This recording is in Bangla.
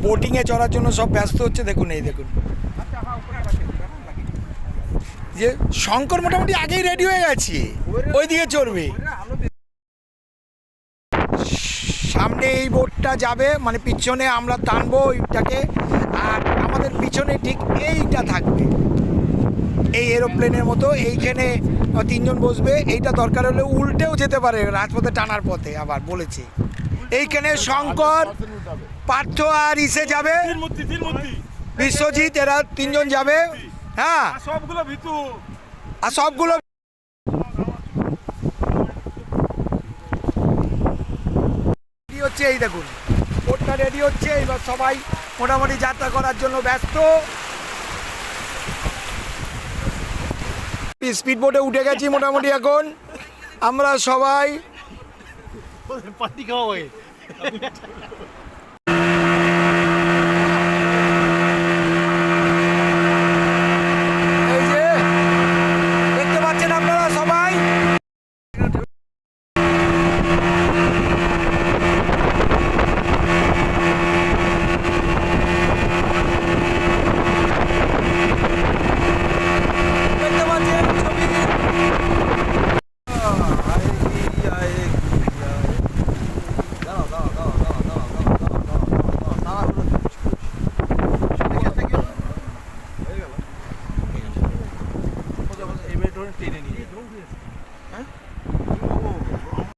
বোটিংয়ে চড়ার জন্য সব ব্যস্ত হচ্ছে। দেখুন এই দেখুন যে শঙ্কর মোটামুটি আগেই রেডি হয়ে গেছে, ওইদিকে চড়বে। সামনে এই বোটটা যাবে, মানে পিছনে আমরা টানবো ওইটাকে, আর আমাদের পিছনে ঠিক এইটা থাকবে এই এরোপ্লেনের মতো। এইখানে তিনজন বসবে। এইটা দরকার হলে উল্টেও যেতে পারে রাজপথে টানার পথে। আবার বলেছে এইখানে শঙ্কর, পার্থ আর ইসে যাবে, বিশ্বজিৎ, এরা তিনজন যাবে। হ্যাঁ, আর সবগুলো হচ্ছে। এই দেখুন বোটটা রেডি হচ্ছে, এবার সবাই মোটামুটি যাত্রা করার জন্য ব্যস্ত। স্পিড বোটে উঠে গেছি মোটামুটি। এখন আমরা সবাই